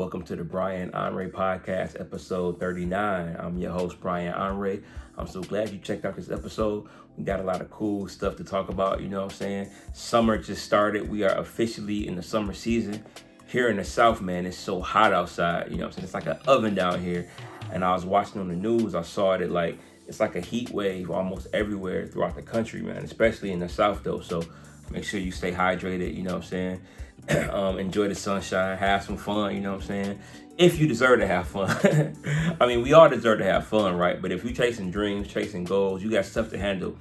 Welcome to the Brian Onrea Podcast, episode 39. I'm your host, Brian Onrea. I'm so glad you checked out this episode. We got a lot of cool stuff to talk about, you know what I'm saying? Summer just started. We are officially in the summer season. Here in the South, man, it's so hot outside, you know what I'm saying? It's like an oven down here. And I was watching on the news, I saw it it's like a heat wave almost everywhere throughout the country, man, especially in the South, though. So make sure you stay hydrated, you know what I'm saying? Enjoy the sunshine, have some fun, you know what I'm saying? If you deserve to have fun. I mean, we all deserve to have fun, right? But if you're chasing dreams, chasing goals, you got stuff to handle.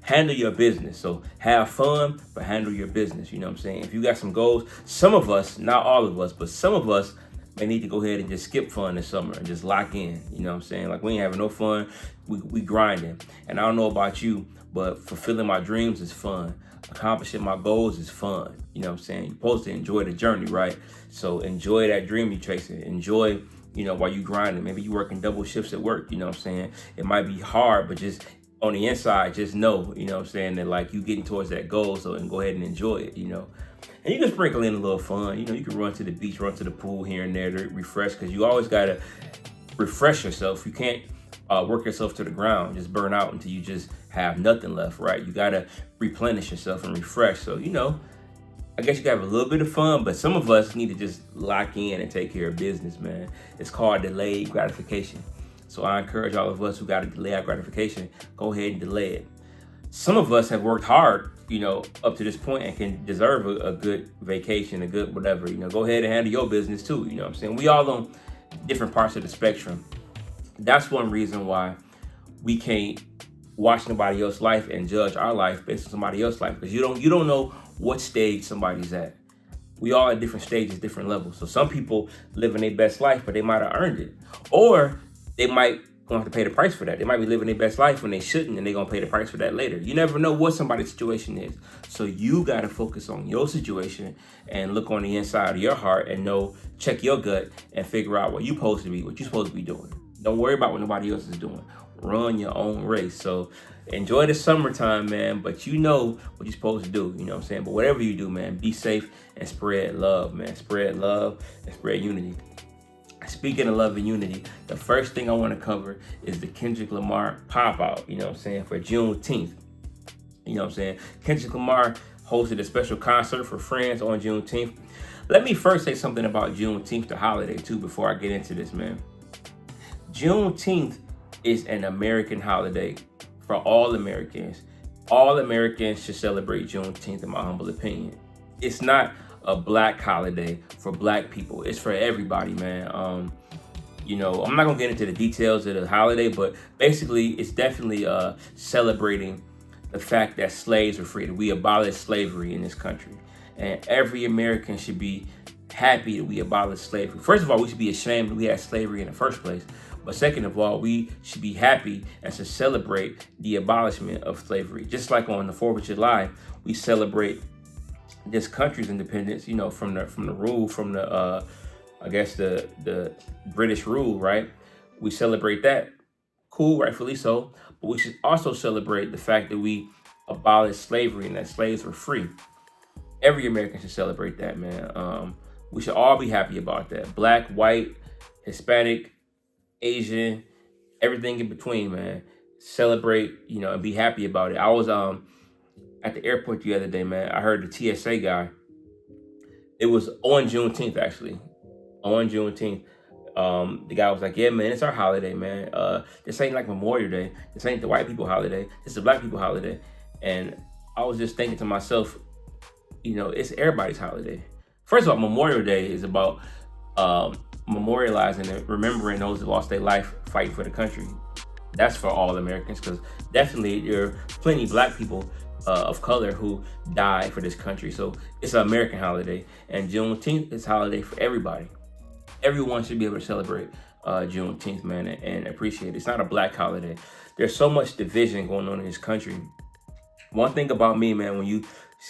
Handle your business. So have fun, but handle your business, you know what I'm saying? If you got some goals, some of us, not all of us, but some of us may need to go ahead and just skip fun this summer and just lock in, you know what I'm saying? Like, we ain't having no fun, we grinding. And I don't know about you, but fulfilling my dreams is fun. Accomplishing my goals is fun. You know what I'm saying? You're supposed to enjoy the journey, right? So enjoy that dream you're chasing. Enjoy, while you grinding. Maybe you working double shifts at work, you know what I'm saying? It might be hard, but just on the inside, just know, you know what I'm saying, that like you getting towards that goal, and go ahead and enjoy it, And you can sprinkle in a little fun. You can run to the beach, run to the pool here and there to refresh, because you always got to refresh yourself. You can't work yourself to the ground, just burn out until you just have nothing left, right? You got to replenish yourself and refresh. So, I guess you can have a little bit of fun, but some of us need to just lock in and take care of business, man. It's called delayed gratification. So I encourage all of us who got to delay our gratification, go ahead and delay it. Some of us have worked hard, up to this point and can deserve a good vacation, a good whatever. Go ahead and handle your business too, you know what I'm saying? We all on different parts of the spectrum. That's one reason why we can't watch somebody else's life and judge our life based on somebody else's life, because you don't know what stage somebody's at. We all at different stages, different levels. So some people living their best life, but they might have earned it, or they might gonna have to pay the price for that. They might be living their best life when they shouldn't, and they're gonna pay the price for that later. You never know what somebody's situation is. So you gotta focus on your situation and look on the inside of your heart and check your gut and figure out what you're supposed to be doing. Don't worry about what nobody else is doing. Run your own race. So enjoy the summertime, man, but you know what you're supposed to do, you know what I'm saying? But whatever you do, man, be safe and spread love, man. Spread love and spread unity. Speaking of love and unity, the first thing I want to cover is the Kendrick Lamar pop-out, you know what I'm saying, for Juneteenth. You know what I'm saying? Kendrick Lamar hosted a special concert for friends on Juneteenth. Let me first say something about Juneteenth, the holiday, too, before I get into this, man. Juneteenth is an American holiday for all Americans. All Americans should celebrate Juneteenth, in my humble opinion. It's not a black holiday for black people. It's for everybody, man. I'm not gonna get into the details of the holiday, but basically it's definitely celebrating the fact that slaves were freed. We abolished slavery in this country, and every American should be happy that we abolished slavery. First of all, we should be ashamed that we had slavery in the first place. But second of all, we should be happy and to celebrate the abolishment of slavery. Just like on the 4th of July, we celebrate this country's independence, from the rule, from the the British rule, right? We celebrate that. Cool, rightfully so. But we should also celebrate the fact that we abolished slavery and that slaves were free. Every American should celebrate that, man. We should all be happy about that. Black, white, Hispanic, Asian, everything in between, man. Celebrate, and be happy about it. I was at the airport the other day, man. I heard the TSA guy. It was on Juneteenth, actually. On Juneteenth. The guy was like, yeah, man, it's our holiday, man. This ain't like Memorial Day. This ain't the white people holiday. This is the black people holiday. And I was just thinking to myself, it's everybody's holiday. First of all, Memorial Day is about memorializing and remembering those that lost their life fighting for the country. That's for all Americans, because definitely there are plenty of black people of color who died for this country. So it's an American holiday, and Juneteenth is a holiday for everybody. Everyone should be able to celebrate Juneteenth, man, and appreciate it. It's not a black holiday. There's so much division going on in this country. One thing about me, man, when you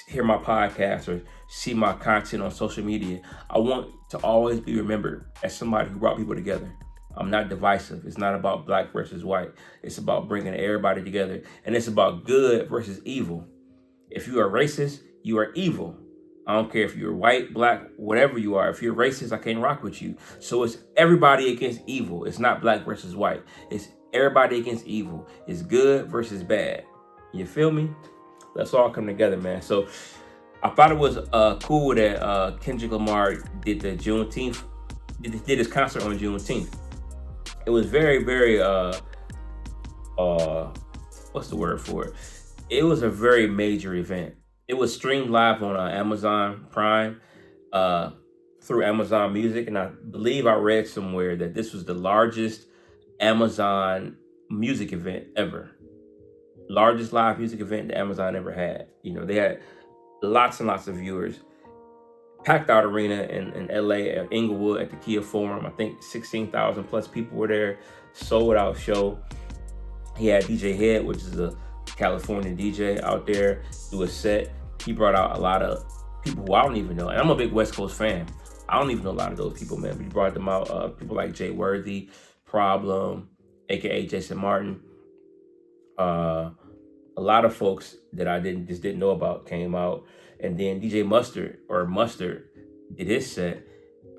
hear my podcast or see my content on social media, I want to always be remembered as somebody who brought people together. I'm not divisive. It's not about black versus white. It's about bringing everybody together. And it's about good versus evil. If you are racist, you are evil. I don't care if you're white, black, whatever you are. If you're racist, I can't rock with you. So it's everybody against evil. It's not black versus white. It's everybody against evil. It's good versus bad. You feel me? Let's all come together, man. So I thought it was cool that Kendrick Lamar did the Juneteenth, did his concert on Juneteenth. It was very, very, what's the word for it? It was a very major event. It was streamed live on Amazon Prime through Amazon Music. And I believe I read somewhere that this was the largest Amazon music event ever. Largest live music event that Amazon ever had. You know, they had lots and lots of viewers. Packed out arena in LA at Inglewood at the Kia Forum. I think 16,000 plus people were there. Sold out show. He had DJ Head, which is a California DJ out there, do a set. He brought out a lot of people who I don't even know. And I'm a big West Coast fan. I don't even know a lot of those people, man. But he brought them out. People like Jay Worthy, Problem, aka Jason Martin. A lot of folks that I didn't know about came out. And then DJ Mustard did his set.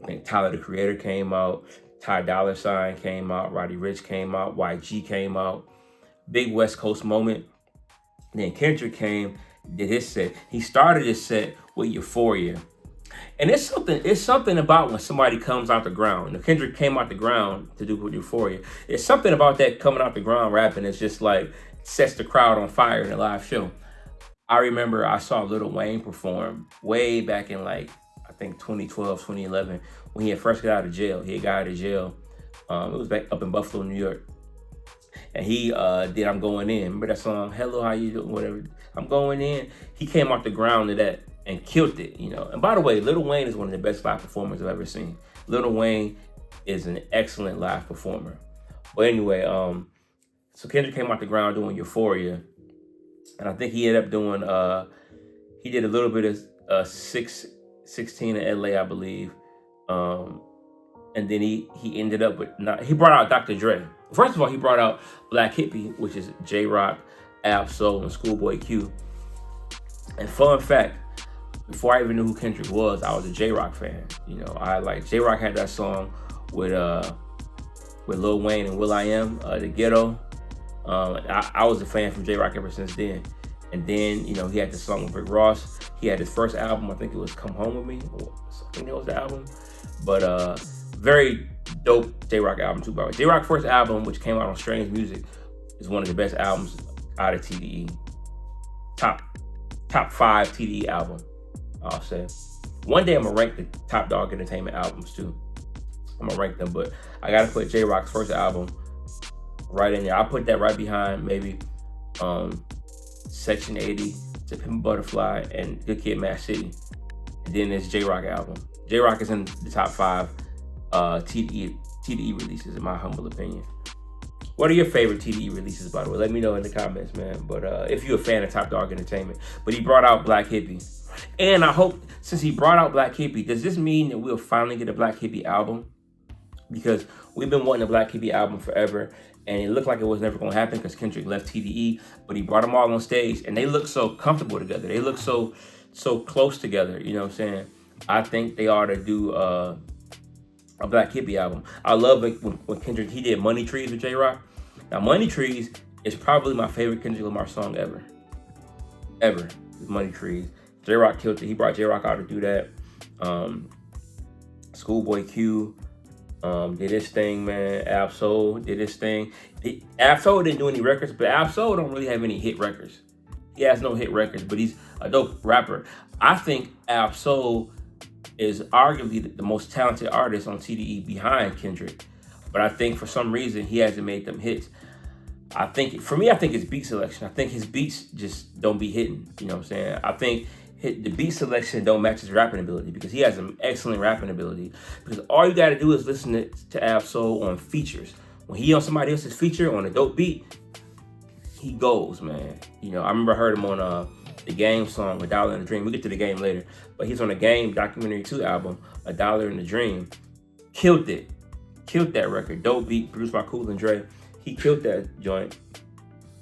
I think Tyler the Creator came out. Ty Dolla $ign came out. Roddy Ricch came out. YG came out. Big West Coast moment. Then Kendrick came, did his set. He started his set with Euphoria. And it's something about when somebody comes out the ground. You know, Kendrick came out the ground to do with Euphoria. It's something about that coming out the ground rapping. It's just like sets the crowd on fire in a live show. I remember I saw Lil Wayne perform way back in like, I think 2012, 2011, when he had first got out of jail. He had got out of jail. It was back up in Buffalo, New York. And he did I'm Going In. Remember that song, Hello, How You Doing? Whatever. I'm Going In. He came off the ground to that and killed it, you know. And by the way, Lil Wayne is one of the best live performers I've ever seen. Lil Wayne is an excellent live performer. But anyway, so Kendrick came off the ground doing Euphoria. And I think he ended up doing, he did a little bit of 16 in LA, I believe. And then he ended up with, he brought out Dr. Dre. First of all, he brought out Black Hippy, which is J-Rock, Ab-Soul, and Schoolboy Q. And fun fact, before I even knew who Kendrick was, I was a J-Rock fan. You know, J-Rock had that song with Lil Wayne and will.i.am, The Ghetto. I was a fan from J-Rock ever since then. And then, you know, he had the song with Rick Ross. He had his first album, I think it was Come Home With Me. I think that was the album. But very dope J-Rock album too, by the way. J-Rock's first album, which came out on Strange Music, is one of the best albums out of TDE. Top 5 TDE album, I'll say. One day I'm gonna rank the Top Dog Entertainment albums too. I'm gonna rank them, but I gotta put J-Rock's first album right in there. I'll put that right behind maybe Section 80, To Pimp a Butterfly, and Good Kid, Mad City. And then there's J-Rock album. J-Rock is in the top 5 TDE releases, in my humble opinion. What are your favorite TDE releases, by the way? Let me know in the comments, man. But if you're a fan of Top Dog Entertainment. But he brought out Black Hippy. And I hope, since he brought out Black Hippy, does this mean that we'll finally get a Black Hippy album? Because we've been wanting a Black Hippy album forever. And it looked like it was never going to happen because Kendrick left TDE. But he brought them all on stage. And they look so comfortable together. They look so close together. You know what I'm saying? I think they ought to do a Black Hippy album. I love it when Kendrick, he did Money Trees with J-Rock. Now, Money Trees is probably my favorite Kendrick Lamar song ever. Ever. Money Trees. J-Rock killed it. He brought J-Rock out to do that. Schoolboy Q did his thing, man. Ab-Soul did his thing. Ab-Soul didn't do any records, but Ab-Soul don't really have any hit records. He has no hit records, but he's a dope rapper. I think Ab-Soul is arguably the most talented artist on TDE behind Kendrick. But I think for some reason he hasn't made them hits. I think it's beat selection. I think his beats just don't be hitting. You know what I'm saying? I think the beat selection don't match his rapping ability, because he has an excellent rapping ability. Because all you got to do is listen to Ab-Soul on features. When he on somebody else's feature on a dope beat, he goes, man. You know, I remember I heard him on the Game song, A Dollar in a Dream. We'll get to the Game later. But he's on the Game Documentary 2 album, A Dollar in a Dream. Killed it. Killed that record. Dope beat, produced by Cool and Dre. He killed that joint.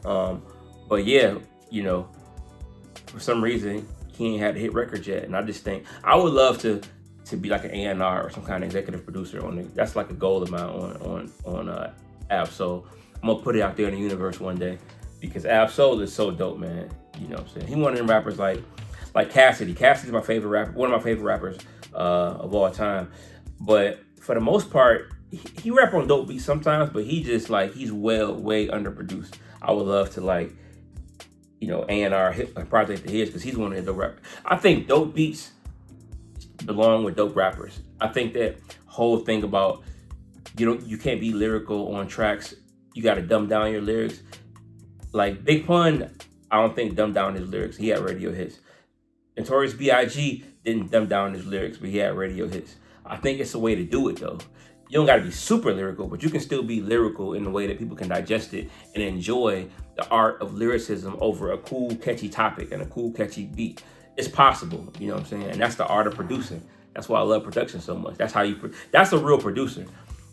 But yeah, you know, for some reason, he ain't had a hit record yet. And I just think I would love to be like an A&R or some kind of executive producer on it. That's like a goal of mine on Ab-Soul. I'm gonna put it out there in the universe one day because Ab-Soul is so dope, man. You know what I'm saying? He one of them rappers like Cassidy. Cassidy's my favorite rapper, one of my favorite rappers of all time. But for the most part, he rap on dope beats sometimes, but he just like, he's way underproduced. I would love to like, you know, A&R hit a project of his because he's one of the dope rappers. I think dope beats belong with dope rappers. I think that whole thing about you can't be lyrical on tracks. You got to dumb down your lyrics. Like Big Pun, I don't think dumbed down his lyrics. He had radio hits. Notorious B.I.G. didn't dumb down his lyrics, but he had radio hits. I think it's a way to do it though. You don't got to be super lyrical, but you can still be lyrical in a way that people can digest it and enjoy the art of lyricism over a cool, catchy topic and a cool, catchy beat. It's possible, you know what I'm saying? And that's the art of producing. That's why I love production so much. That's that's a real producer.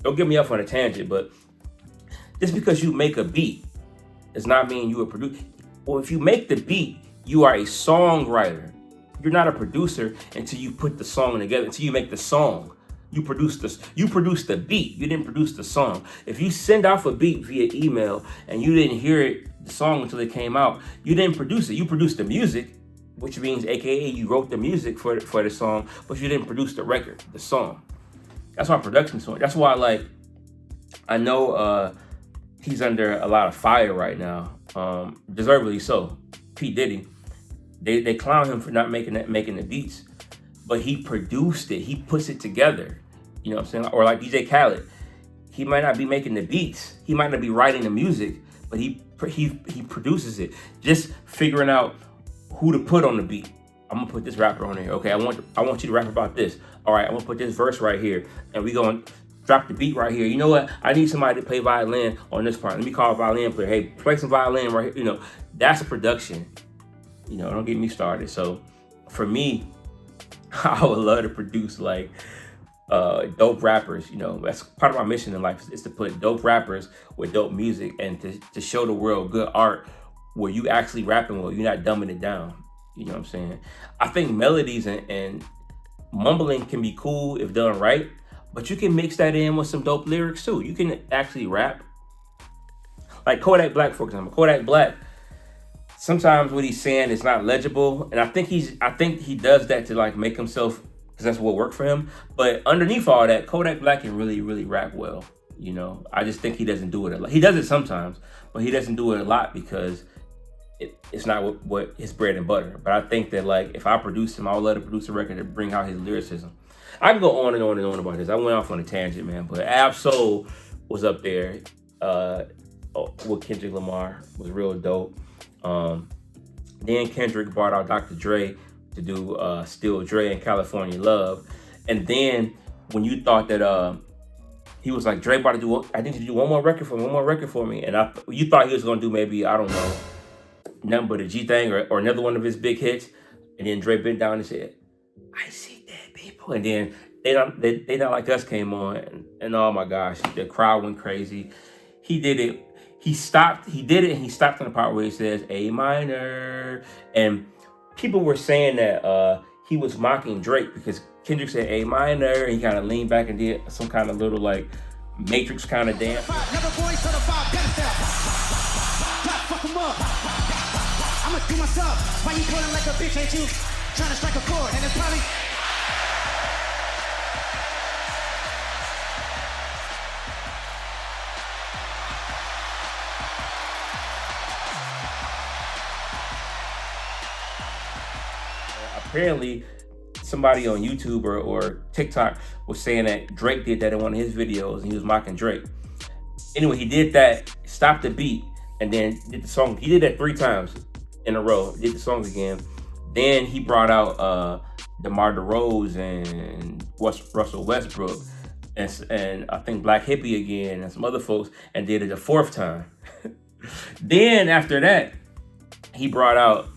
Don't get me off on a tangent, but just because you make a beat does not mean you a producer. Well, if you make the beat, you are a songwriter. You're not a producer until you put the song together, until you make the song. You produce the beat. You didn't produce the song. If you send off a beat via email and you didn't hear the song until it came out, you didn't produce it. You produced the music, which means AKA you wrote the music for the song, but you didn't produce the record, the song. That's why production's so. That's why I know he's under a lot of fire right now. Deservedly so. P. Diddy. They clown him for not making the beats, but he produced it. He puts it together. You know what I'm saying? Or like DJ Khaled. He might not be making the beats. He might not be writing the music, but he produces it. Just figuring out who to put on the beat. I'm gonna put this rapper on here. Okay, I want you to rap about this. All right, I'm gonna put this verse right here, and we gonna drop the beat right here. You know what? I need somebody to play violin on this part. Let me call a violin player. Hey, play some violin right here. You know, that's a production. You know, don't get me started. So for me, I would love to produce like dope rappers. You know, that's part of my mission in life is to put dope rappers with dope music and to show the world good art where you actually rapping well, you're not dumbing it down. You know what I'm saying? I think melodies and mumbling can be cool if done right, but you can mix that in with some dope lyrics too. You can actually rap. Like Kodak Black, for example. Kodak Black, sometimes what he's saying is not legible, and I think he does that to like make himself, because that's what worked for him. But underneath all that, Kodak Black can really rap well. You know, I just think he doesn't do it a lot. He does it sometimes, but he doesn't do it a lot because it's not what his bread and butter. But I think that like if I produce him, I would love to produce a record to bring out his lyricism. I can go on and on and on about this. I went off on a tangent, man. But Ab-Soul was up there with Kendrick Lamar, was real dope. Then Kendrick brought out Dr. Dre to do Still Dre and California Love. And then when you thought that he was like, Dre about to do, I need you to do one more record for me. And you thought he was gonna do maybe, I don't know, nothing but a G thing or another one of his big hits. And then Dre bent down and said, I see dead people. And then They Not Like Us came on, and oh my gosh, the crowd went crazy. He did it. He did it, and he stopped on the part where he says A minor. And people were saying that he was mocking Drake because Kendrick said A minor, and he kind of leaned back and did some kind of little like Matrix kind of dance. I'ma do myself. Why you calling like a bitch? Ain't you trying to strike a chord? And it's probably apparently somebody on YouTube or TikTok was saying that Drake did that in one of his videos and he was mocking Drake. Anyway, he did that, stopped the beat, and then did the song. He did that 3 times in a row, did the songs again. Then he brought out DeMar DeRozan and Russell Westbrook and I think Black Hippy again and some other folks, and did it a 4th time. Then after that, he brought out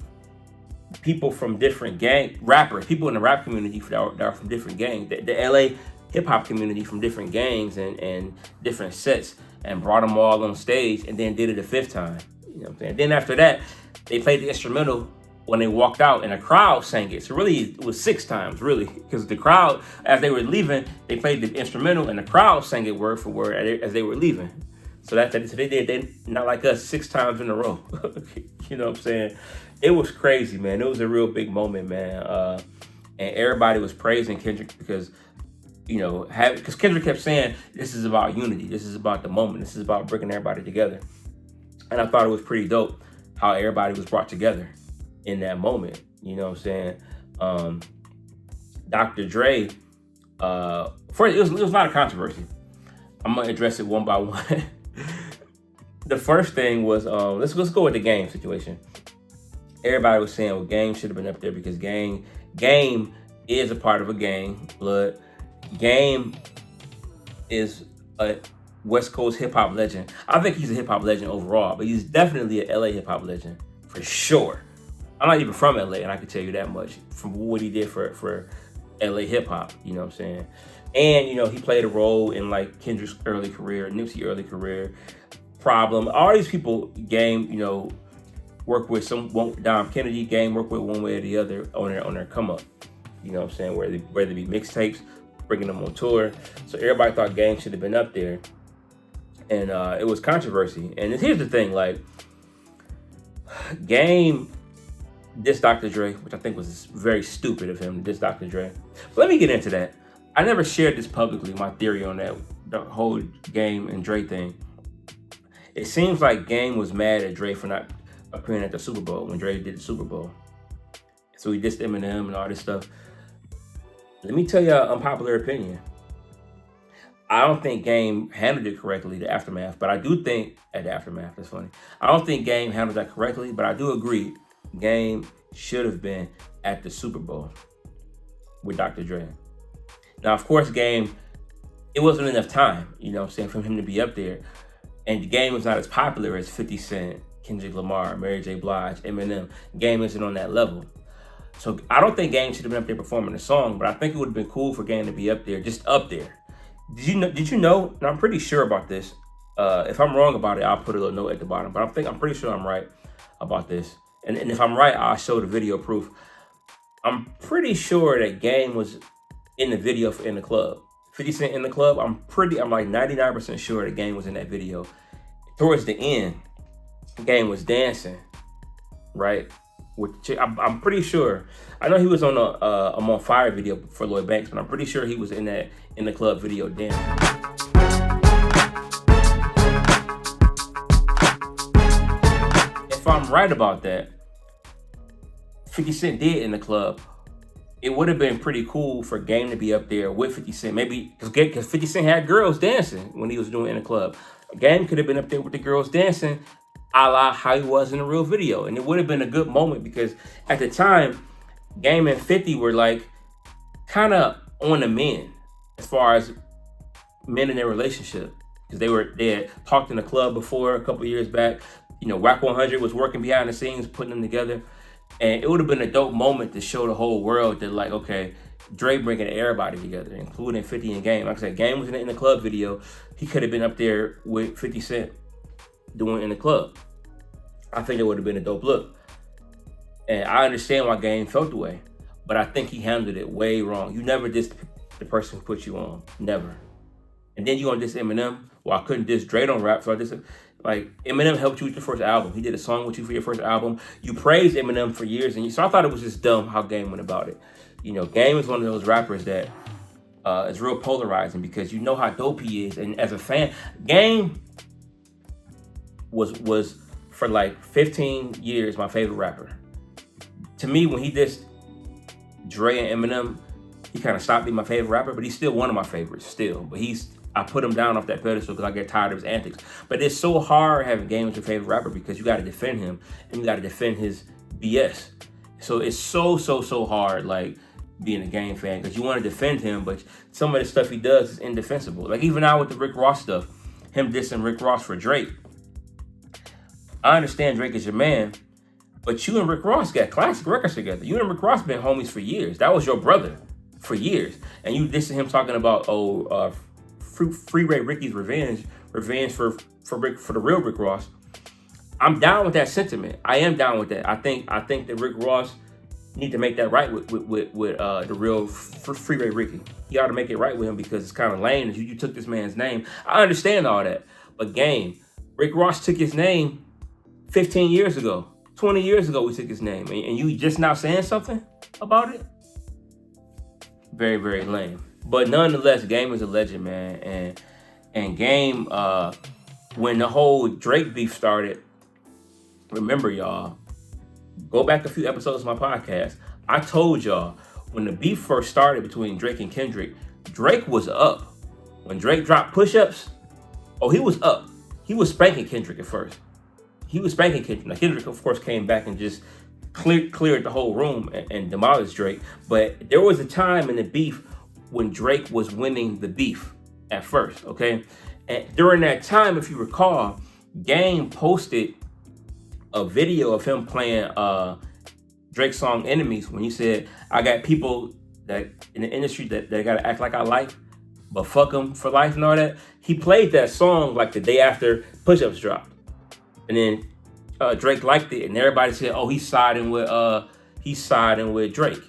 people from different rappers, people in the rap community that are from different gangs, the LA hip hop community from different gangs and different sets, and brought them all on stage, and then did it a 5th time. You know what I'm saying? Then after that, they played the instrumental when they walked out and the crowd sang it. So really, it was 6 times, really, because the crowd, as they were leaving, they played the instrumental and the crowd sang it word for word as they were leaving. So so they not like us 6 times in a row. You know what I'm saying? It was crazy, man. It was a real big moment, man. And everybody was praising Kendrick because, because Kendrick kept saying, this is about unity. This is about the moment. This is about bringing everybody together. And I thought it was pretty dope how everybody was brought together in that moment. You know what I'm saying? Dr. Dre, it was a lot of controversy. I'm going to address it one by one. The first thing was, let's go with the Game situation. Everybody was saying, well, Game should have been up there because Game is a part of a gang. Blood. Game is a West Coast hip hop legend. I think he's a hip hop legend overall, but he's definitely an LA hip hop legend for sure. I'm not even from LA, and I can tell you that much from what he did for LA hip hop. You know what I'm saying? And he played a role in like Kendrick's early career, Nipsey's early career, Problem. All these people, Game, work with Dom Kennedy. Game work with one way or the other on their come up. You know what I'm saying? Whether it be mixtapes, bringing them on tour. So everybody thought Game should have been up there. And it was controversy. And here's the thing, like, Game dissed Dr. Dre, which I think was very stupid of him to diss Dr. Dre. But let me get into that. I never shared this publicly, my theory on that, the whole Game and Dre thing. It seems like Game was mad at Dre for not appearing at the Super Bowl when Dre did the Super Bowl. So he dissed Eminem and all this stuff. Let me tell you an unpopular opinion. I don't think Game handled it correctly, the aftermath, but I do think, at the aftermath, that's funny. I don't think Game handled that correctly, but I do agree Game should have been at the Super Bowl with Dr. Dre. Now, of course, Game, it wasn't enough time, for him to be up there. And the Game was not as popular as 50 Cent, Kendrick Lamar, Mary J. Blige, Eminem. Game isn't on that level. So I don't think Game should have been up there performing the song, but I think it would have been cool for Game to be up there, just up there. Did you know, and I'm pretty sure about this, if I'm wrong about it, I'll put a little note at the bottom, but I'm pretty sure I'm right about this. And if I'm right, I'll show the video proof. I'm pretty sure that Game was in the video for In the Club. 50 Cent In the Club, I'm like 99% sure the Game was in that video. Towards the end, Game was dancing, right? I'm pretty sure. I know he was on a I'm on Fire video for Lloyd Banks, but I'm pretty sure he was in that In the Club video dancing. If I'm right about that, 50 Cent did In the Club. It would have been pretty cool for Game to be up there with 50 Cent. Maybe because 50 Cent had girls dancing when he was doing In the Club. Game could have been up there with the girls dancing, a la how he was in the real video. And it would have been a good moment because at the time, Game and 50 were like kind of on the men as far as men in their relationship. Because they had talked in the club before a couple years back. WAC 100 was working behind the scenes, putting them together. And it would have been a dope moment to show the whole world that, like, okay, Dre bringing everybody together, including 50 and Game. Like I said, Game was in the Club video. He could have been up there with 50 Cent doing In the Club. I think it would have been a dope look. And I understand why Game felt the way, but I think he handled it way wrong. You never diss the person who put you on. Never. And then you gonna diss Eminem? Well, I couldn't diss Dre don't rap, so I dissed him. Like, Eminem helped you with your first album. He did a song with you for your first album. You praised Eminem for years, so I thought it was just dumb how Game went about it. Game is one of those rappers that is real polarizing because you know how dope he is. And as a fan, Game was for like 15 years my favorite rapper. To me, when he dissed Dre and Eminem, he kind of stopped being my favorite rapper, but he's still one of my favorites still. But I put him down off that pedestal because I get tired of his antics. But it's so hard having Game as your favorite rapper because you got to defend him and you got to defend his BS. So it's so hard, like, being a Game fan because you want to defend him, but some of the stuff he does is indefensible. Like, even now with the Rick Ross stuff, him dissing Rick Ross for Drake. I understand Drake is your man, but you and Rick Ross got classic records together. You and Rick Ross been homies for years. That was your brother for years. And you dissing him talking about, Freeway Ricky's revenge for the real Rick Ross. I'm down with that sentiment. I am down with that. I think that Rick Ross need to make that right with the real Freeway Ricky. You ought to make it right with him because it's kind of lame that you took this man's name. I understand all that, but game, Rick Ross took his name 15 years ago, 20 years ago. We took his name, and you just now saying something about it. Very, very lame. But nonetheless, Game is a legend, man. And Game, when the whole Drake beef started, remember y'all, go back a few episodes of my podcast. I told y'all when the beef first started between Drake and Kendrick, Drake was up. When Drake dropped push-ups, he was up. He was spanking Kendrick at first. He was spanking Kendrick. Now Kendrick, of course, came back and just cleared the whole room and demolished Drake. But there was a time in the beef when Drake was winning the beef at first, okay? And during that time, if you recall, Game posted a video of him playing Drake's song Enemies when he said, I got people that in the industry that gotta act like I like, but fuck them for life and all that. He played that song like the day after Push-Ups dropped. And then Drake liked it and everybody said, oh, he's siding with Drake.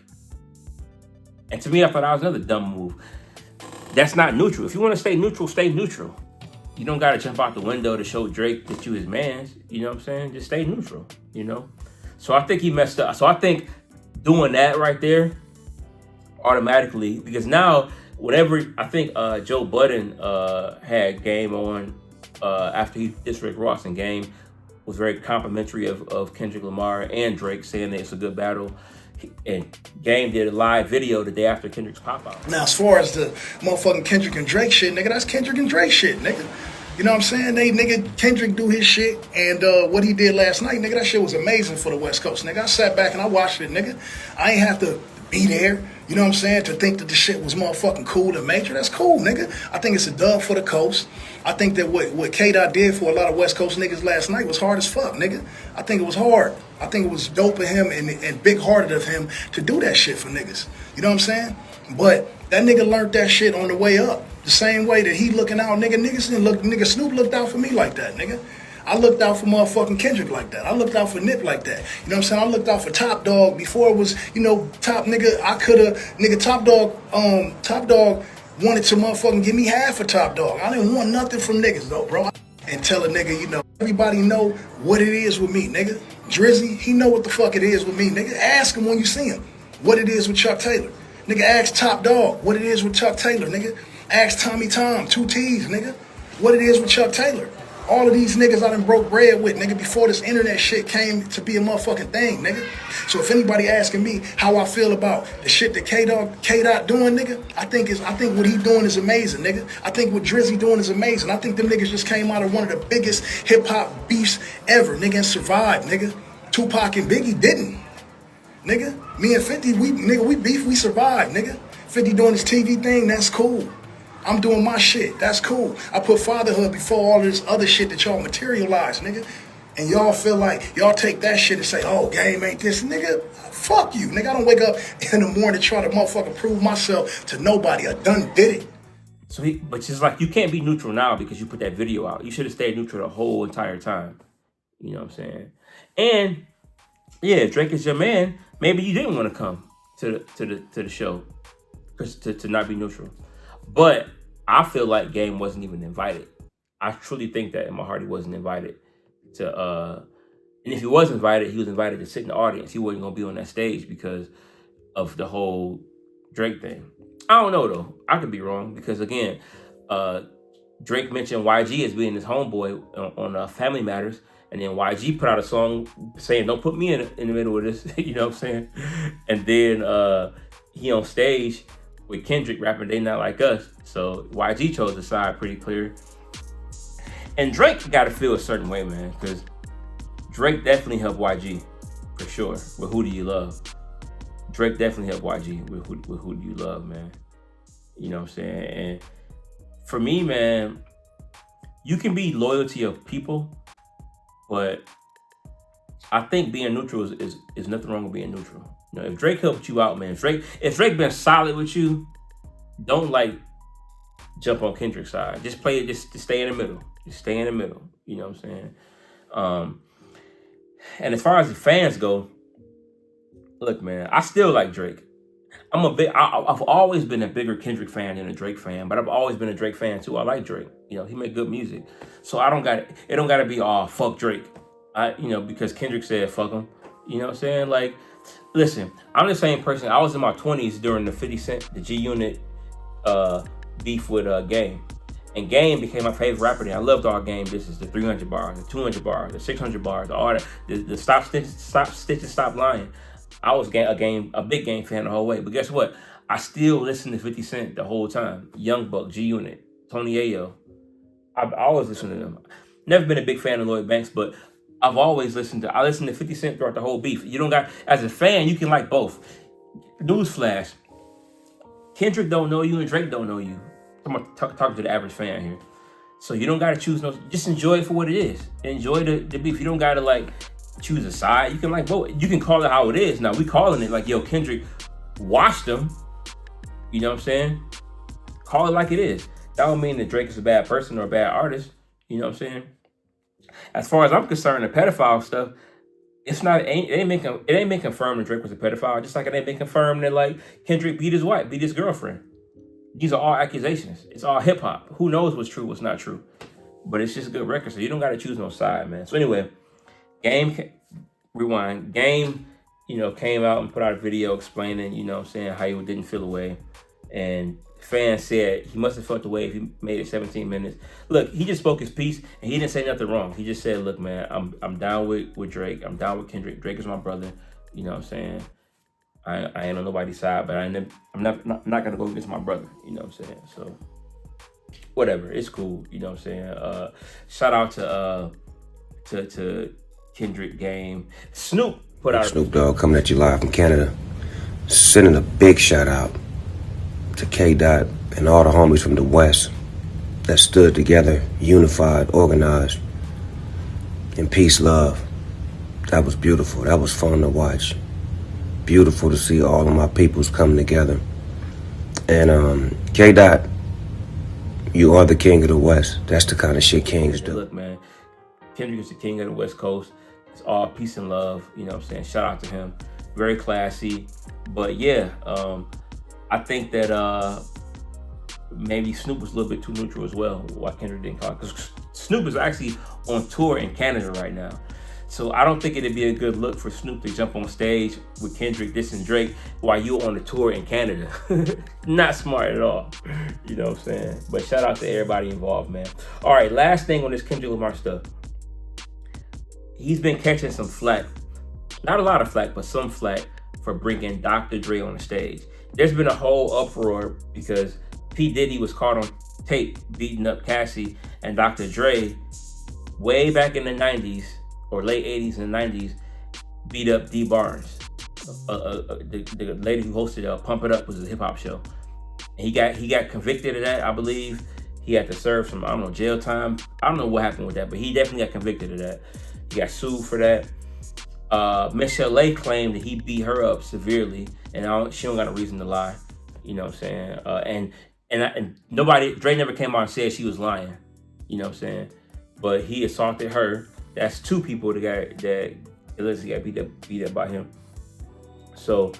And to me, I thought that was another dumb move. That's not neutral. If you want to stay neutral, stay neutral. You don't got to jump out the window to show Drake that you his man. You know what I'm saying? Just stay neutral, you know? So I think he messed up. So I think doing that right there automatically, because now whenever I think Joe Budden had Game on after he dissed Rick Ross, and Game was very complimentary of Kendrick Lamar and Drake, saying that it's a good battle. And Game did a live video the day after Kendrick's pop-out. Now, as far as the motherfucking Kendrick and Drake shit, nigga, that's Kendrick and Drake shit, nigga. You know what I'm saying? Kendrick do his shit, and what he did last night, nigga, that shit was amazing for the West Coast, nigga. I sat back and I watched it, nigga. I ain't have to be there, you know what I'm saying, to think that the shit was motherfucking cool and major. That's cool, nigga. I think it's a dub for the coast. I think that what K-Dot did for a lot of West Coast niggas last night was hard as fuck, nigga. I think it was hard. I think it was dope of him and big-hearted of him to do that shit for niggas. You know what I'm saying? But that nigga learned that shit on the way up. The same way that he looking out, nigga Snoop looked out for me like that, nigga. I looked out for motherfucking Kendrick like that. I looked out for Nip like that. You know what I'm saying? I looked out for Top Dog before it was, Top nigga. Top Dog wanted to motherfucking give me half a Top Dog. I didn't want nothing from niggas though, bro. And tell a nigga, everybody know what it is with me, nigga. Drizzy, he know what the fuck it is with me, nigga. Ask him when you see him what it is with Chuck Taylor. Nigga, ask Top Dog what it is with Chuck Taylor, nigga. Ask Tommy Tom, 2 T's, nigga, what it is with Chuck Taylor. All of these niggas I done broke bread with, nigga, before this internet shit came to be a motherfucking thing, nigga. So if anybody asking me how I feel about the shit that K-Dot doing, nigga, I think what he doing is amazing, nigga. I think what Drizzy doing is amazing. I think them niggas just came out of one of the biggest hip-hop beefs ever, nigga, and survived, nigga. Tupac and Biggie didn't, nigga. Me and 50, we beef, we survived, nigga. 50 doing his TV thing, that's cool. I'm doing my shit. That's cool. I put fatherhood before all this other shit that y'all materialize, nigga. And y'all feel like y'all take that shit and say, oh, Game ain't this. Nigga, fuck you. Nigga, I don't wake up in the morning to try to motherfucking prove myself to nobody. I done did it. But it's like you can't be neutral now because you put that video out. You should have stayed neutral the whole entire time. You know what I'm saying? And yeah, Drake is your man. Maybe you didn't want to come to the show to not be neutral. But I feel like Game wasn't even invited. I truly think that in my heart he wasn't invited to. And if he was invited, he was invited to sit in the audience. He wasn't gonna be on that stage because of the whole Drake thing. I don't know though. I could be wrong because again, Drake mentioned YG as being his homeboy on Family Matters, and then YG put out a song saying, "Don't put me in the middle of this." You know what I'm saying? And then he on stage with Kendrick rapping "They Not Like Us," so YG chose the side pretty clear. And Drake got to feel a certain way, man, because Drake definitely helped YG for sure with "Who Do You Love." Drake definitely helped YG with Who Do You Love, man. You know what I'm saying? And for me, man, you can be loyal to your people, but I think being neutral is nothing wrong with being neutral. You know, if Drake helped you out, man, if Drake been solid with you, don't jump on Kendrick's side. Just play it, just stay in the middle. Just stay in the middle. You know what I'm saying? And as far as the fans go, look, man, I still like Drake. I've always been a bigger Kendrick fan than a Drake fan, but I've always been a Drake fan too. I like Drake. He make good music. So it don't gotta be all fuck Drake. Because Kendrick said fuck him. You know what I'm saying? Like, listen, I'm the same person. I was in my 20s during the 50 Cent, the G Unit beef with Game. And Game became my favorite rapper. And I loved all Game disses, the 300 bars, the 200 bars, the 600 bars, all that, the stop stitches, stop lying. I was a big Game fan the whole way. But guess what? I still listen to 50 Cent the whole time. Young Buck, G Unit, Tony Ayo. I've always listened to them. Never been a big fan of Lloyd Banks, but I listened to 50 Cent throughout the whole beef. As a fan, you can like both. Newsflash, Kendrick don't know you and Drake don't know you. I'm talking to the average fan here. So you don't got to choose just enjoy it for what it is. Enjoy the beef. You don't got to like choose a side. You can like both. You can call it how it is. Now we calling it like, yo, Kendrick washed them. You know what I'm saying? Call it like it is. That don't mean that Drake is a bad person or a bad artist. You know what I'm saying? As far as I'm concerned, the pedophile stuff, it ain't been confirmed that Drake was a pedophile. Just like it ain't been confirmed that like Kendrick beat his wife, beat his girlfriend. These are all accusations. It's all hip hop. Who knows what's true, what's not true? But it's just a good record, so you don't got to choose no side, man. So anyway, Game came out and put out a video explaining, how he didn't feel away. And fans said he must have felt the way if he made it 17 minutes. Look, he just spoke his piece and he didn't say nothing wrong. He just said, look, man, I'm down with Drake. I'm down with Kendrick. Drake is my brother. You know what I'm saying? I ain't on nobody's side, but I'm not gonna go against my brother. You know what I'm saying? So whatever, it's cool. You know what I'm saying? Shout out to Kendrick, Game. Snoop put out Snoop Dogg coming at you live from Canada. Sending a big shout out to K. Dot and all the homies from the West that stood together, unified, organized, in peace, love. That was beautiful. That was fun to watch. Beautiful to see all of my peoples come together. And K. Dot, you are the king of the West. That's the kind of shit kings do. Look, man, Kendrick is the king of the West Coast. It's all peace and love. You know what I'm saying? Shout out to him. Very classy. But yeah, I think that maybe Snoop was a little bit too neutral as well. Why Kendrick didn't call it. Because Snoop is actually on tour in Canada right now. So I don't think it'd be a good look for Snoop to jump on stage with Kendrick dissing Drake while you're on the tour in Canada. Not smart at all. You know what I'm saying? But shout out to everybody involved, man. All right, last thing on this Kendrick Lamar stuff. He's been catching some flack. Not a lot of flack, but some flack for bringing Dr. Dre on the stage. There's been a whole uproar because P. Diddy was caught on tape beating up Cassie, and Dr. Dre, way back in the 90s, or late 80s and 90s, beat up D. Barnes. The lady who hosted Pump It Up was a hip hop show. And he got convicted of that, I believe. He had to serve some, jail time. I don't know what happened with that, but he definitely got convicted of that. He got sued for that. Miss Chalet claimed that he beat her up severely, and she don't got a reason to lie. You know what I'm saying? And Dre never came out and said she was lying. You know what I'm saying? But he assaulted her. That's two people that allegedly got beat up by him. So,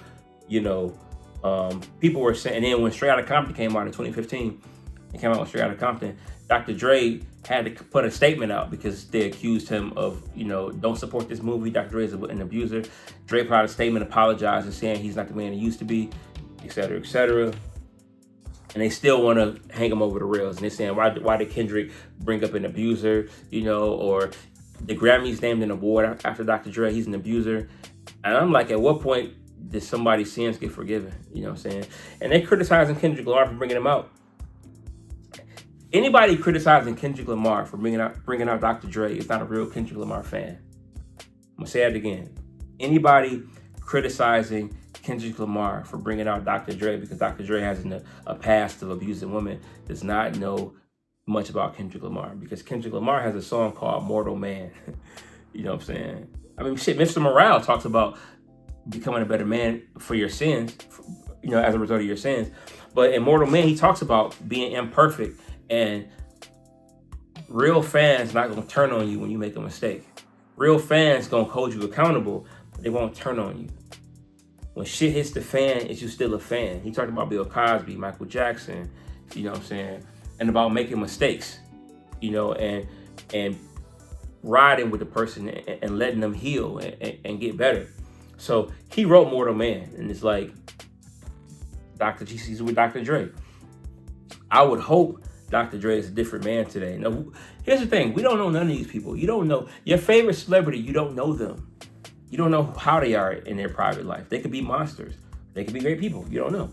people were saying, and then when Straight Outta Compton came out in 2015, it came out with Straight Outta Compton, Dr. Dre had to put a statement out because they accused him of, don't support this movie. Dr. Dre is an abuser. Dre put out a statement apologizing, saying he's not the man he used to be, et cetera, et cetera. And they still want to hang him over the rails. And they're saying, why did Kendrick bring up an abuser, or the Grammys named an award after Dr. Dre, he's an abuser. And I'm like, at what point did somebody's sins get forgiven? You know what I'm saying? And they're criticizing Kendrick Lamar for bringing him out. Anybody criticizing Kendrick Lamar for bringing out Dr. Dre is not a real Kendrick Lamar fan. I'm going to say that again. Anybody criticizing Kendrick Lamar for bringing out Dr. Dre because Dr. Dre has a past of abusing women does not know much about Kendrick Lamar, because Kendrick Lamar has a song called Mortal Man. You know what I'm saying? I mean, shit, Mr. Morale talks about becoming a better man for your sins, as a result of your sins. But in Mortal Man, he talks about being imperfect, and real fans not going to turn on you when you make a mistake. Real fans gonna hold you accountable, but they won't turn on you. When shit hits the fan, is you still a fan? He talked about Bill Cosby, Michael Jackson, you know what I'm saying, and about making mistakes, you know, and riding with the person and letting them heal and get better. So he wrote Mortal Man, and it's like Dr. GC's with Dr. Dre. I would hope Dr. Dre is a different man today. Now, here's the thing. We don't know none of these people. You don't know your favorite celebrity. You don't know them. You don't know how they are in their private life. They could be monsters. They could be great people. You don't know.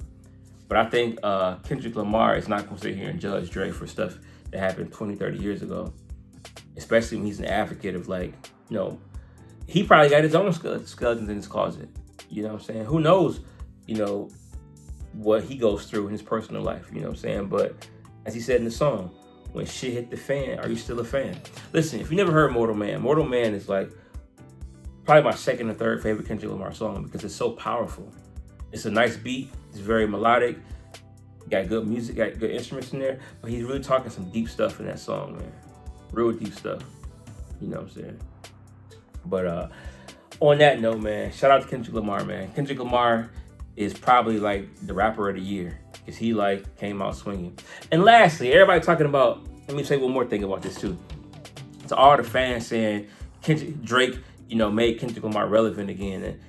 But I think Kendrick Lamar is not going to sit here and judge Dre for stuff that happened 20, 30 years ago. Especially when he's an advocate of, like, you know, he probably got his own skeletons in his closet. You know what I'm saying? Who knows, you know, what he goes through in his personal life. You know what I'm saying? But as he said in the song, when shit hit the fan, are you still a fan? Listen, if you never heard Mortal Man is like probably my second or third favorite Kendrick Lamar song because it's so powerful. It's a nice beat. It's very melodic. Got good music, got good instruments in there. But he's really talking some deep stuff in that song, man. Real deep stuff. You know what I'm saying? But on that note, man, shout out to Kendrick Lamar, man. Kendrick Lamar is probably like the rapper of the year because he like came out swinging. And lastly, everybody talking about, let me say one more thing about this too. To all the fans saying Drake, you know, made Kendrick Lamar relevant again.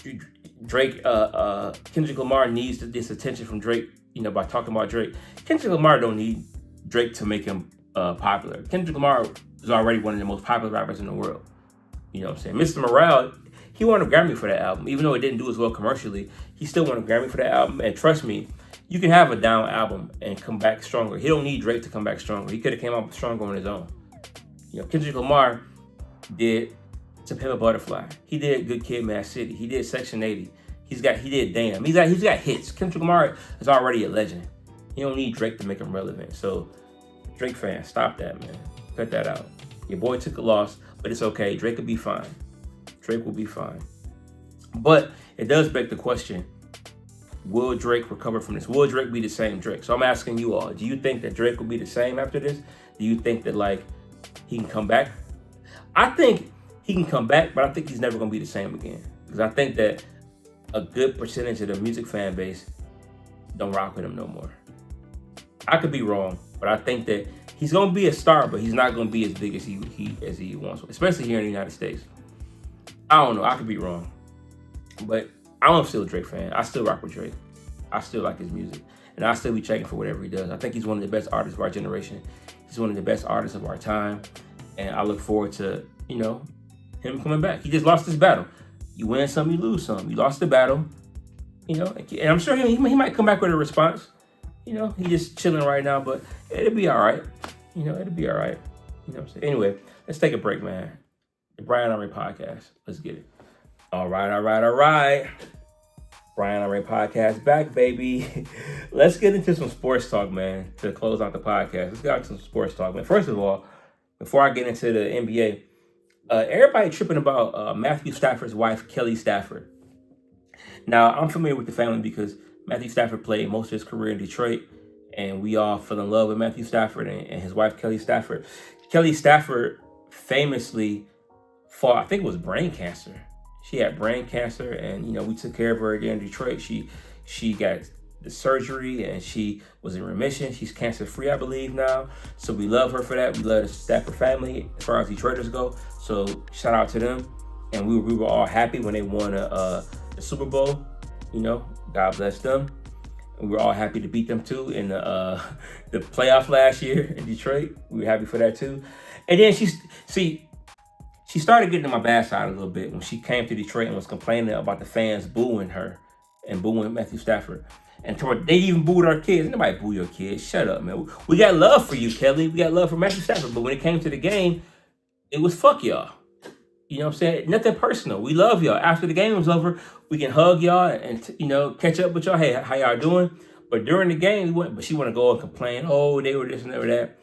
And Kendrick Lamar needs this attention from Drake, you know, by talking about Drake. Kendrick Lamar don't need Drake to make him popular. Kendrick Lamar is already one of the most popular rappers in the world. You know what I'm saying? Mr. Morale, he won a Grammy for that album. Even though it didn't do as well commercially, he still won a Grammy for that album. And trust me, you can have a down album and come back stronger. He don't need Drake to come back stronger. He could have came out stronger on his own. You know, Kendrick Lamar did To Pimp a Butterfly. He did Good Kid, Mad City. He did Section 80. He did Damn. He's got hits. Kendrick Lamar is already a legend. He don't need Drake to make him relevant. So, Drake fans, stop that, man. Cut that out. Your boy took a loss, but it's okay. Drake will be fine. Drake will be fine. But it does beg the question, will Drake recover from this? Will Drake be the same Drake? So I'm asking you all, do you think that Drake will be the same after this? Do you think that, like, he can come back? I think he can come back, but I think he's never going to be the same again. Because I think that a good percentage of the music fan base don't rock with him no more. I could be wrong, but I think that he's going to be a star, but he's not going to be as big as he wants, especially here in the United States. I don't know. I could be wrong. But I'm still a Drake fan. I still rock with Drake. I still like his music. And I still be checking for whatever he does. I think he's one of the best artists of our generation. He's one of the best artists of our time. And I look forward to, you know, him coming back. He just lost his battle. You win some, you lose some. You lost the battle, you know. And I'm sure he might come back with a response. You know, he's just chilling right now, but it'll be all right. You know, it'll be all right. You know what I'm saying? Anyway, let's take a break, man. The Brian Onrea Podcast. Let's get it. All right. Brian Onrea Podcast back, baby. Let's get into some sports talk, man, to close out the podcast. Let's get into some sports talk, man. First of all, before I get into the NBA, everybody tripping about Matthew Stafford's wife, Kelly Stafford. Now, I'm familiar with the family because Matthew Stafford played most of his career in Detroit, and we all fell in love with Matthew Stafford and his wife, Kelly Stafford. Kelly Stafford famously fought, I think it was brain cancer. She had brain cancer, and, you know, we took care of her again in Detroit. She got the surgery, and she was in remission. She's cancer-free, I believe, now. So we love her for that. We love the Stafford family as far as Detroiters go. So shout out to them. And we were all happy when they won the Super Bowl. You know, God bless them. And we were all happy to beat them too in the playoff last year in Detroit. We were happy for that too. And then she started getting to my bad side a little bit when she came to Detroit and was complaining about the fans booing her and booing Matthew Stafford. And they even booed our kids. Nobody boo your kids. Shut up, man. We got love for you, Kelly. We got love for Matthew Stafford. But when it came to the game, it was fuck y'all. You know what I'm saying? Nothing personal. We love y'all. After the game was over, we can hug y'all and, you know, catch up with y'all. Hey, how y'all doing? But during the game, but she want to go and complain. Oh, they were this and they were that.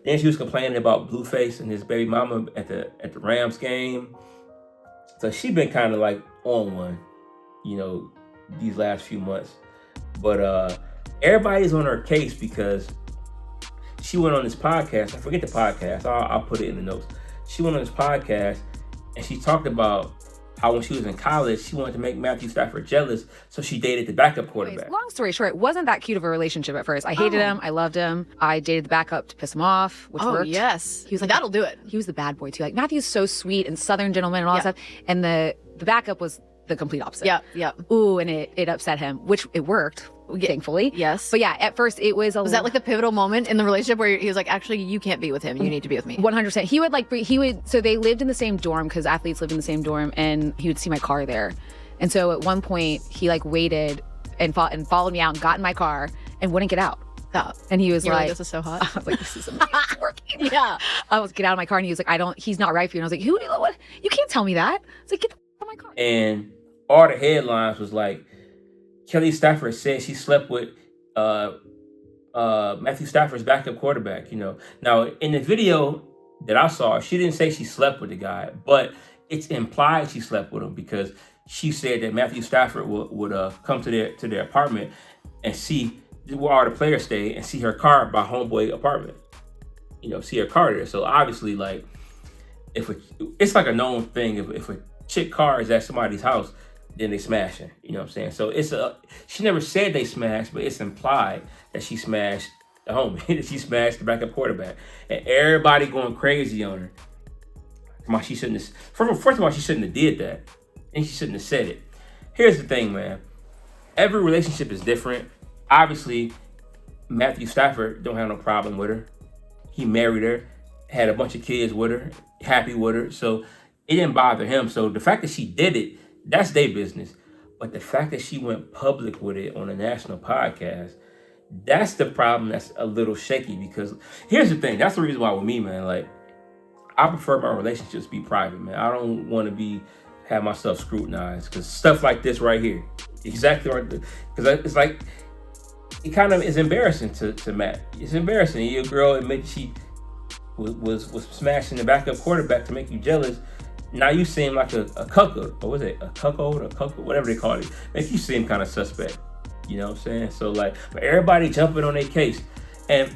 Then she was complaining about Blueface and his baby mama at the Rams game. So she been kind of like on one, you know, these last few months. But everybody's on her case because she went on this podcast. I forget the podcast. I'll put it in the notes. she went on this podcast and she talked about how when she was in college, she wanted to make Matthew Stafford jealous, so she dated the backup quarterback. Long story short, it wasn't that cute of a relationship at first. I hated him. I loved him. I dated the backup to piss him off, which worked. Yes. He was like, that'll do it. He was the bad boy too. Like, Matthew's so sweet and Southern gentleman and all that stuff. And the backup was the complete opposite. Yeah. Ooh, and it upset him, which it worked, thankfully. Yes. But yeah, at first it was Was that like the pivotal moment in the relationship where he was like, actually, you can't be with him. You need to be with me? 100%. So they lived in the same dorm because athletes lived in the same dorm, and he would see my car there. And so at one point he like waited and followed me out and got in my car and wouldn't get out. And he was like, this is so hot. I was like, this is amazing. It's working. Yeah. I was get out of my car, and he was like, he's not right for you. And I was like, what? You can't tell me that. It's like, get the out of my car. And all the headlines was like, Kelly Stafford said she slept with Matthew Stafford's backup quarterback, you know. Now, in the video that I saw, she didn't say she slept with the guy, but it's implied she slept with him because she said that Matthew Stafford would come to their apartment and see where all the players stay and see her car by homeboy apartment. You know, see her car there. So obviously, like, it's like a known thing. If a chick car is at somebody's house, then they smashing. You know what I'm saying? So she never said they smashed, but it's implied that she smashed the homie, that she smashed the backup quarterback. And everybody going crazy on her. Come on, she shouldn't have. First of all, she shouldn't have did that. And she shouldn't have said it. Here's the thing, man. Every relationship is different. Obviously, Matthew Stafford don't have no problem with her. He married her, had a bunch of kids with her, happy with her. So it didn't bother him. So the fact that she did it, that's their business. But the fact that she went public with it on a national podcast, that's the problem that's a little shaky. Because here's the thing. That's the reason why with me, man, like, I prefer my relationships be private, man. I don't want to have myself scrutinized. Because stuff like this right here, exactly right. Because it's like, it kind of is embarrassing to Matt. It's embarrassing. Your girl admitted she was smashing the backup quarterback to make you jealous. Now you seem like a cuckold, or was it a cuckold, whatever they call it. Make you seem kind of suspect. You know what I'm saying? So like, but everybody jumping on their case, and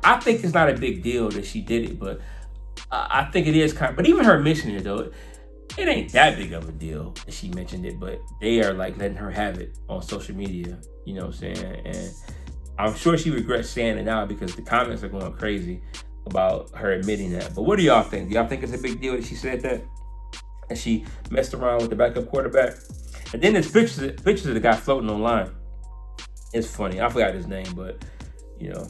I think it's not a big deal that she did it, but I think it is kind of. But even her mentioning it though, it ain't that big of a deal that she mentioned it. But they are like letting her have it on social media. You know what I'm saying? And I'm sure she regrets saying it now because the comments are going crazy about her admitting that. But what do y'all think? Do y'all think it's a big deal that she said that? And she messed around with the backup quarterback? And then there's pictures of the guy floating online. It's funny. I forgot his name, but you know.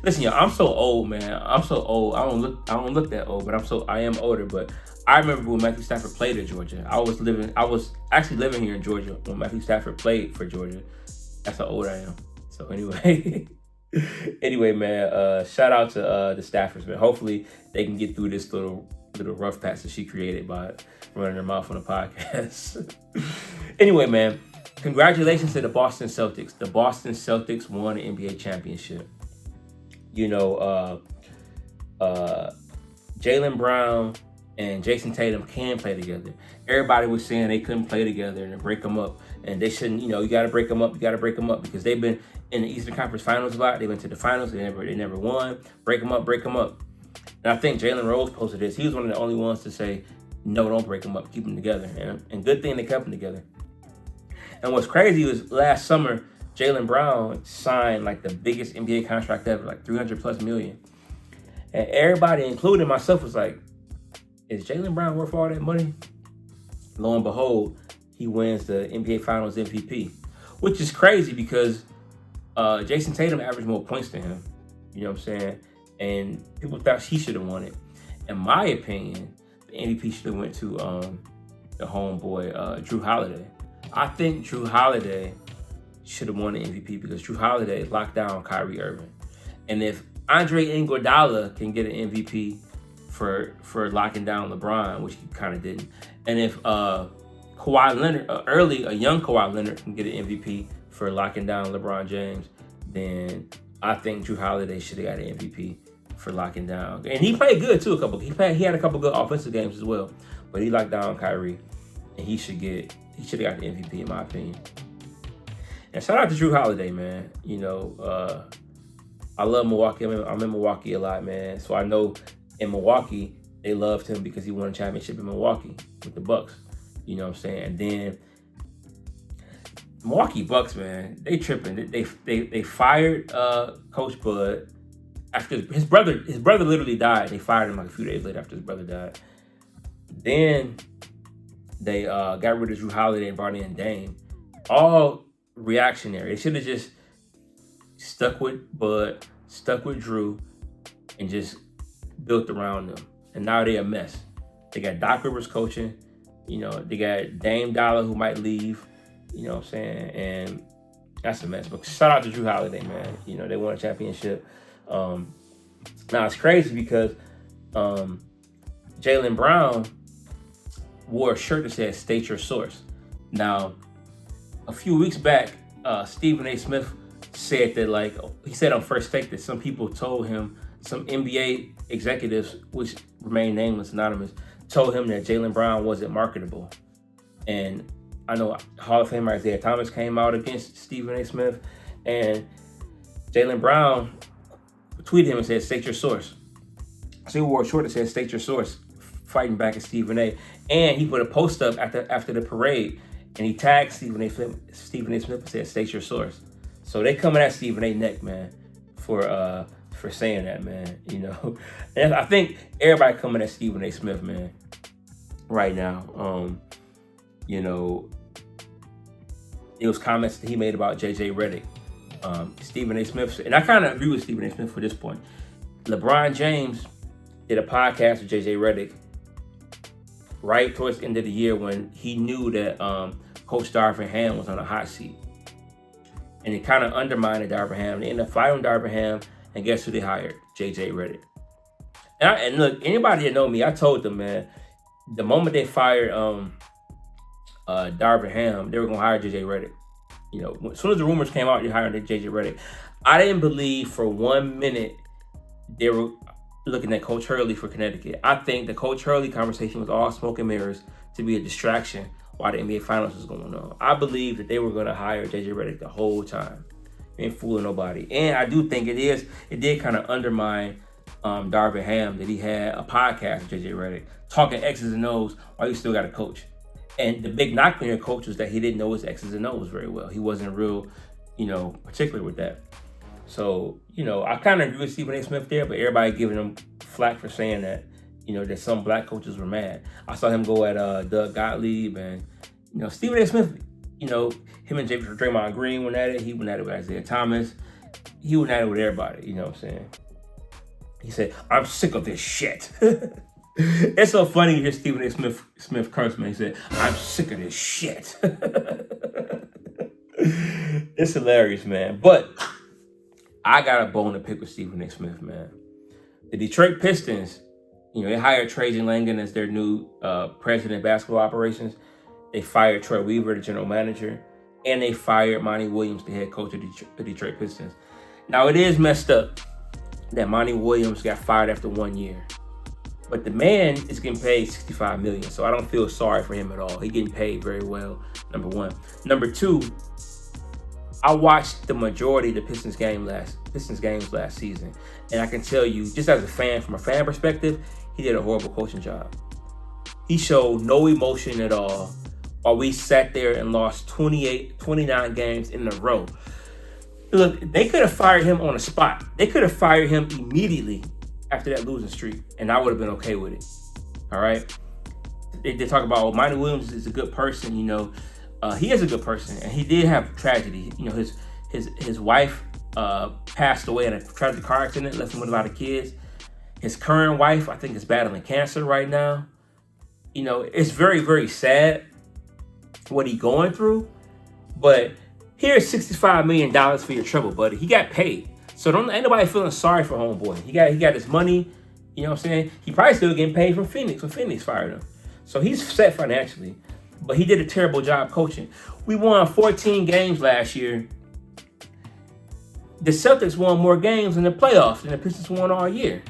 Listen, y'all, I'm so old, man. I'm so old. I don't look that old, but I am older. But I remember when Matthew Stafford played at Georgia. I was actually living here in Georgia when Matthew Stafford played for Georgia. That's how old I am. So anyway, man, shout out to the Staffords, man. Hopefully they can get through this little rough patch that she created by running her mouth on the podcast. Anyway, man, congratulations to the Boston Celtics. The Boston Celtics won an NBA championship. You know, Jaylen Brown and Jason Tatum can play together. Everybody was saying they couldn't play together and break them up. And they shouldn't, you know, you got to break them up. Because they've been in the Eastern Conference Finals a lot. They went to the finals. They never won. Break them up. And I think Jalen Rose posted this. He was one of the only ones to say, no, don't break them up. Keep them together. And good thing they kept them together. And what's crazy was last summer, Jaylen Brown signed like the biggest NBA contract ever, like $300+ million. And everybody, including myself, was like, is Jaylen Brown worth all that money? Lo and behold, he wins the NBA Finals MVP, which is crazy because Jason Tatum averaged more points than him. You know what I'm saying? And people thought he should have won it. In my opinion, the MVP should have went to the homeboy, Drew Holiday. I think Drew Holiday should have won the MVP because Drew Holiday locked down Kyrie Irving. And if Andre Iguodala can get an MVP for locking down LeBron, which he kind of didn't, and if Kawhi Leonard, a young Kawhi Leonard can get an MVP for locking down LeBron James, then I think Drew Holiday should have got an MVP for locking down. And he played good too. He had a couple good offensive games as well, but he locked down Kyrie, and he should have got the MVP in my opinion. And shout out to Drew Holiday, man. You know, I love Milwaukee. I'm in Milwaukee a lot, man. So I know in Milwaukee they loved him because he won a championship in Milwaukee with the Bucks. You know what I'm saying? And then Milwaukee Bucks, man, they tripping. They fired Coach Bud after his brother literally died. They fired him like a few days later after his brother died. Then they got rid of Drew Holiday and brought in Dame. All reactionary. They should have just stuck with Bud, stuck with Drew, and just built around them. And now they're a mess. They got Doc Rivers coaching. You know, they got Dame Dollar who might leave. You know what I'm saying? And that's a mess. But shout out to Drew Holiday, man. You know, they won a championship. Now it's crazy because Jaylen Brown wore a shirt that said "State Your Source." Now, a few weeks back, Stephen A. Smith said that, like, he said on First Take that some people told him, some NBA executives, which remain nameless, anonymous, told him that Jaylen Brown wasn't marketable. And I know Hall of Famer Isaiah Thomas came out against Stephen A. Smith, and Jaylen Brown tweeted him and said, "State your source." So he wore a short that said "State your source," fighting back at Stephen A. And he put a post up after the parade, and he tagged Stephen A. Smith and said, "State your source." So they coming at Stephen A. neck, man, for saying that, man. You know, and I think everybody coming at Stephen A. Smith, man, right now. You know, it was comments that he made about JJ Redick. Stephen A. Smith, and I kind of agree with Stephen A. Smith for this point. LeBron James did a podcast with JJ Redick right towards the end of the year when he knew that Coach Darvin Ham was on a hot seat. And it kind of undermined Darvin Ham. They ended up firing Darvin Ham, and guess who they hired? JJ Redick. And look, anybody that know me, I told them, man, the moment they fired Darvin Ham, they were going to hire JJ Redick. You know, as soon as the rumors came out, you're hiring JJ Redick. I didn't believe for 1 minute they were looking at Coach Hurley for Connecticut. I think the Coach Hurley conversation was all smoke and mirrors to be a distraction while the NBA Finals was going on. I believe that they were going to hire JJ Redick the whole time. They ain't fooling nobody. And I do think it did kind of undermine Darvin Ham that he had a podcast with JJ Redick talking X's and O's while you still got a coach. And the big knock on your coach was that he didn't know his X's and O's very well. He wasn't real, you know, particular with that. So, you know, I kind of agree with Stephen A. Smith there, but everybody giving him flack for saying that, you know, that some black coaches were mad. I saw him go at Doug Gottlieb, and, you know, Stephen A. Smith, you know, him and Draymond Green went at it. He went at it with Isaiah Thomas. He went at it with everybody, you know what I'm saying? He said, "I'm sick of this shit." It's so funny to hear Stephen A. Smith curse, man. He said, "I'm sick of this shit." It's hilarious, man. But I got a bone to pick with Stephen A. Smith, man. The Detroit Pistons, you know, they hired Trajan Langan as their new president of basketball operations. They fired Troy Weaver, the general manager, and they fired Monty Williams, the head coach of the Detroit Pistons. Now, it is messed up that Monty Williams got fired after 1 year. But the man is getting paid $65 million, so I don't feel sorry for him at all. He's getting paid very well, number one. Number two, I watched the majority of the Pistons games last season, and I can tell you, just as a fan, from a fan perspective, he did a horrible coaching job. He showed no emotion at all while we sat there and lost 29 games in a row. Look, they could have fired him on the spot. They could have fired him immediately after that losing streak, and I would have been okay with it. All right? They talk about, oh, Monty Williams is a good person, you know. He is a good person, and he did have tragedy. You know, his wife passed away in a tragic car accident, left him with a lot of kids. His current wife, I think, is battling cancer right now. You know, it's very, very sad what he's going through, but here's $65 million for your trouble, buddy. He got paid. So ain't nobody feeling sorry for homeboy. He got his money, you know what I'm saying? He probably still getting paid from Phoenix when Phoenix fired him. So he's set financially, but he did a terrible job coaching. We won 14 games last year. The Celtics won more games in the playoffs than the Pistons won all year.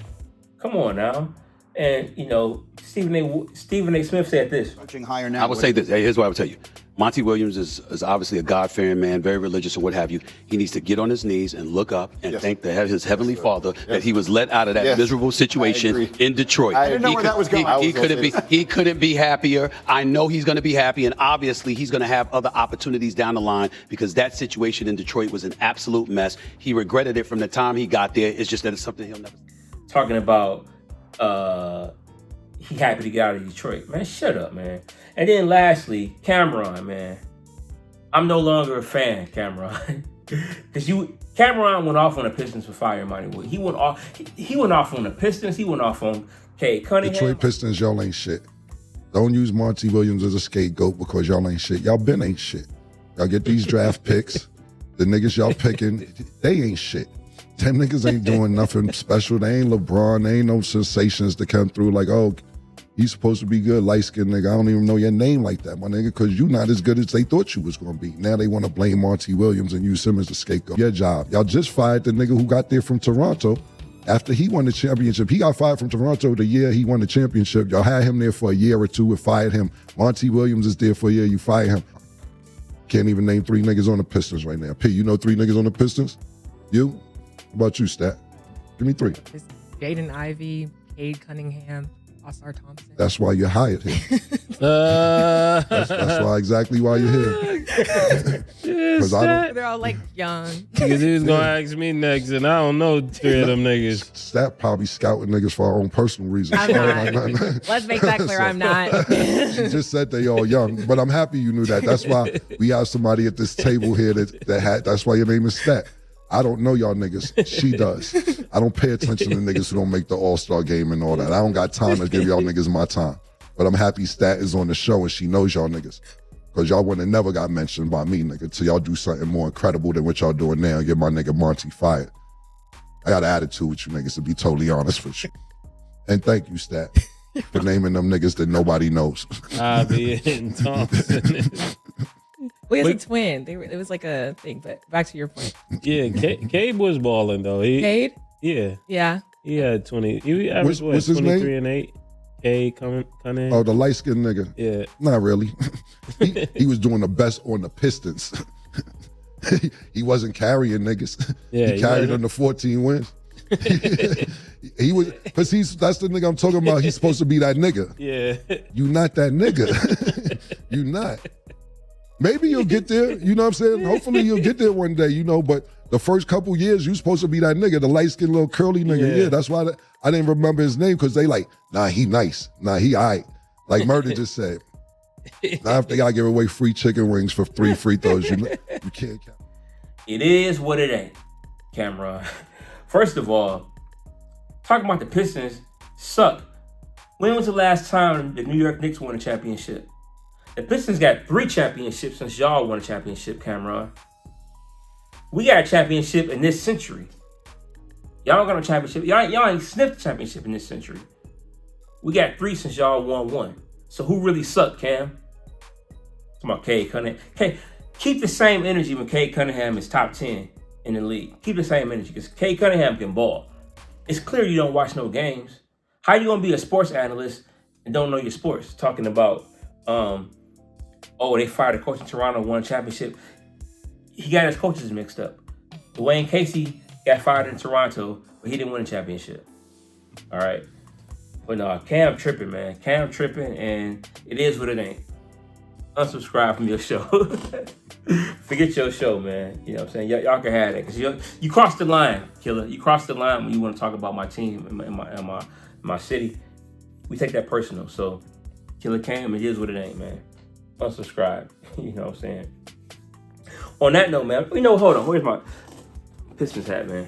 Come on now. And, you know, Stephen A. Smith said this. Higher now. I would say this. Hey, here's what I would tell you. Monty Williams is obviously a God-fearing man, very religious and what have you. He needs to get on his knees and look up and thank his heavenly Father that he was let out of that miserable situation in Detroit. I didn't know where that was going. He couldn't be happier. I know he's going to be happy, and obviously he's going to have other opportunities down the line because that situation in Detroit was an absolute mess. He regretted it from the time he got there. It's just that it's something he'll never. Talking about he happy to get out of Detroit. Man, shut up, man. And then lastly, Cameron, man. I'm no longer a fan, Cameron. Because Cameron went off on the Pistons for firing Monty Williams. He went off on the Pistons. He went off on Cade Cunningham. Detroit Pistons, y'all ain't shit. Don't use Monty Williams as a scapegoat because y'all ain't shit. Y'all been ain't shit. Y'all get these draft picks. The niggas y'all picking, they ain't shit. Them niggas ain't doing nothing special. They ain't LeBron. They ain't no sensations to come through like, oh, he's supposed to be good, light-skinned nigga. I don't even know your name like that, my nigga, because you not as good as they thought you was going to be. Now they want to blame Monty Williams and use him as the scapegoat. Your job. Y'all just fired the nigga who got there from Toronto after he won the championship. He got fired from Toronto the year he won the championship. Y'all had him there for a year or two and fired him. Monty Williams is there for a year. You fire him. Can't even name 3 niggas on the Pistons right now. P, you know 3 niggas on the Pistons? You? How about you, Stat? Give me 3. It's Jaden Ivey, Cade Cunningham, Oscar Thompson. That's why you hired him. That's why exactly why you're here. Because they're all like young. Because he was gonna ask me next, and I don't know 3 of them niggas. Stat probably scouting niggas for our own personal reasons. I'm not. Let's make that clear. I'm not. She just said they all young, but I'm happy you knew that. That's why we have somebody at this table here that had. That's why your name is Stat. I don't know y'all niggas. She does. I don't pay attention to niggas who don't make the All-Star game and all that. I don't got time to give y'all niggas my time. But I'm happy Stat is on the show and she knows y'all niggas. Because y'all would have never got mentioned by me, nigga, till y'all do something more incredible than what y'all doing now and get my nigga Monty fired. I got an attitude with you niggas, to be totally honest with you. And thank you, Stat, for naming them niggas that nobody knows. Ivy and Thompson. We had a twin. It was like a thing, but back to your point. Yeah, Cade was balling though. Cade? Yeah. Yeah. He had 20. He averaged what's his 23 name? and 8. Cade Cunningham. Oh, the light-skinned nigga. Yeah. Not really. He was doing the best on the Pistons. He wasn't carrying niggas. Yeah, he carried them to 14 wins. He was, because that's the nigga I'm talking about. He's supposed to be that nigga. Yeah. You not that nigga. You not. Maybe you'll get there, you know what I'm saying? Hopefully you'll get there one day, you know, but the first couple years, you supposed to be that nigga, the light-skinned little curly nigga. Yeah, that's why I didn't remember his name, because they like, nah, he nice. Nah, he all right. Like Murder just said. Now if they gotta give away free chicken wings for 3 free throws, you can't count. It is what it ain't, Cameron. First of all, talking about the Pistons suck. When was the last time the New York Knicks won a championship? The Pistons got 3 championships since y'all won a championship, Cameron. We got a championship in this century. Y'all got a championship. Y'all ain't sniffed a championship in this century. We got 3 since y'all won 1. So who really sucked, Cam? Come on, Cade Cunningham. Keep the same energy when Cade Cunningham is top 10 in the league. Keep the same energy, because Cade Cunningham can ball. It's clear you don't watch no games. How you gonna be a sports analyst and don't know your sports? Talking about they fired a coach in Toronto, won a championship. He got his coaches mixed up. Dwayne Casey got fired in Toronto, but he didn't win a championship. All right. But no, Cam tripping, man. Cam tripping, and it is what it ain't. Unsubscribe from your show. Forget your show, man. You know what I'm saying? Y'all can have that. Because you crossed the line, killer. You crossed the line when you want to talk about my team and my city. We take that personal. So, Killer Cam, it is what it ain't, man. Unsubscribe. You know what I'm saying? On that note, man, hold on. Where's my Pistons hat, man?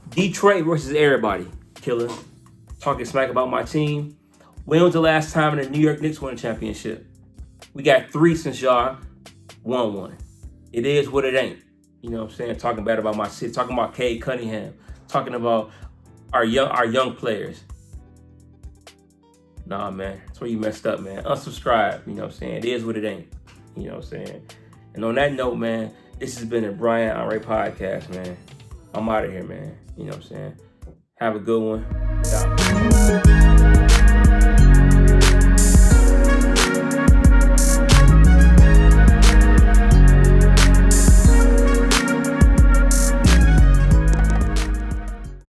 Detroit versus everybody, Killer. Talking smack about my team. When was the last time the New York Knicks won a championship? We got 3 since y'all won 1. It is what it ain't. You know what I'm saying? Talking bad about my city. Talking about Cade Cunningham. Talking about our young players. Nah, man. That's where you messed up, man. Unsubscribe. You know what I'm saying? It is what it ain't. You know what I'm saying? And on that note, man, this has been a Brian Onrea podcast, man. I'm out of here, man. You know what I'm saying? Have a good one. Stop.